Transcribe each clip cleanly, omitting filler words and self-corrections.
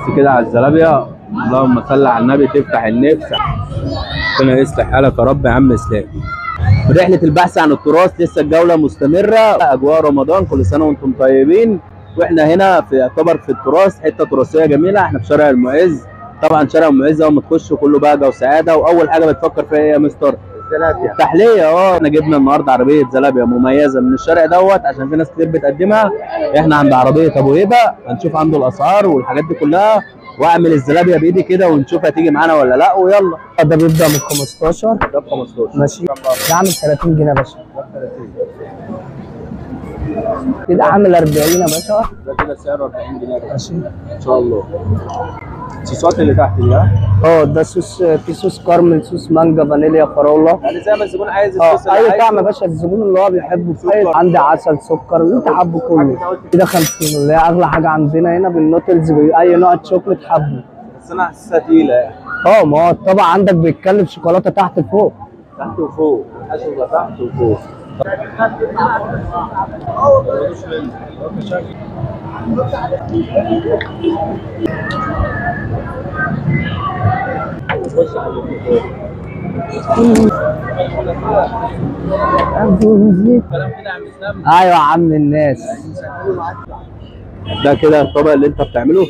بس كده على الزلابيه. اللهم صل على النبي، تفتح النفس. ربنا يصلح حالك يا رب يا عم اسلام. رحله البحث عن التراث لسه الجوله مستمره، اجواء رمضان، كل سنه وانتم طيبين. واحنا هنا يعتبر في التراث، حته تراثيه جميله. احنا في شارع المعز. طبعا شارع المعز اول ما تخش كله بهجه وسعاده، واول حاجه بتفكر فيها ايه يا مستر؟ الزلابيه. التحليه. احنا جبنا النهارده عربيه زلابيه مميزه من الشارع دوت، عشان في ناس كتير بتقدمها. احنا عند عربيه ابو هيبه، هنشوف عنده الاسعار والحاجات دي كلها، واعمل الزلابيه بايدي كده ونشوف هتيجي معانا ولا لا. ويلا. ده بيبدأ من 15. ده ب 15 ماشي. ده عامل 30 جنيه يا باشا. كده عامل 40 يا باشا. ده كده سعره 40 جنيه ماشي. ان شاء الله. الصوصات اللي تحت دي ده صوص، في صوص كارمل، صوص مانجا، فانيليا، فراوله. يعني زي ما الزبون عايز الصوص اللي اي عايزه. طعم يا باشا الزبون اللي هو بيحبه. عندي عسل، سكر، اللي انت حابه كله. كده 50، اللي هي اغلى حاجه عندنا هنا بالنوتلز، اي نوع شوكليت حابه. بس انا حاسسها تقيله يعني. ما هو الطبق عندك بيتكلف شوكولاته تحت فوق. تحت وفوق، الحشو تحت وفوق. ايوه يا عم الناس. ده كده الطبق اللي انت بتعمله.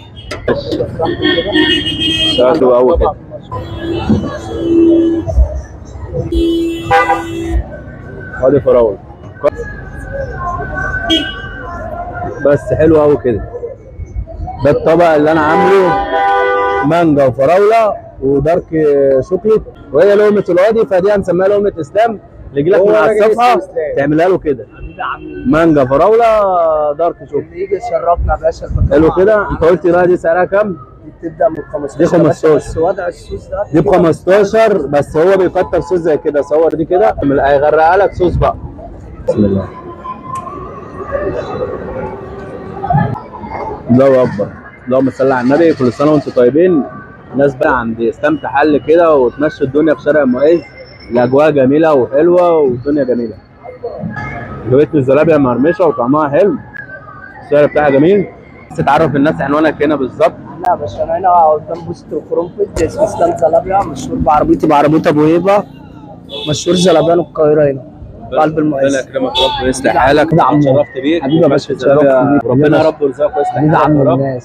شغله قوي كده. ادي فراوله بس حلو قوي كده. ده الطبق اللي انا عامله مانجا وفراوله ودارك شوكليت، وهي لقمه القاضي، فدي هنسميها لقمه اسلام. اللي يجي لك من على الصفحه تعملها له كده، مانجا فراوله دارك شوكليت. اللي يجي يشرفنا يا باشا. حلو كده. انت قلت بقى دي سعرها كام؟ دي بتبدا من 15. دي 15. بس وضع الصوص ده دي ب 15، بس هو بيكتر صوص زي كده. صور دي كده، هيغرقها لك صوص بقى. بسم الله. الله اكبر. اللهم صل على النبي. كل سنه وانتم طيبين. الناس بقى عند اسلام تحل كده وتمشي الدنيا في شارع المعز. الاجواء جميله وحلوه والدنيا جميله. جبت الزلابيه مرمشه وطعمها حلو. السعر بتاعها جميل. بس تعرف الناس عنوانك هنا بالظبط. لا يا باشا، انا هنا قدام بوست القرنفل، اسمه اسلام زلابيا، مشهور بعربيه ابو هيبه، مشهور زلابيان القاهره هنا في قلب المعز. ربنا يكرمك يا رب ويصلح حالك. شرفت بيك حبيبي يا باشا. ربنا يا رب يرزقك ويصلح حالك يا رب.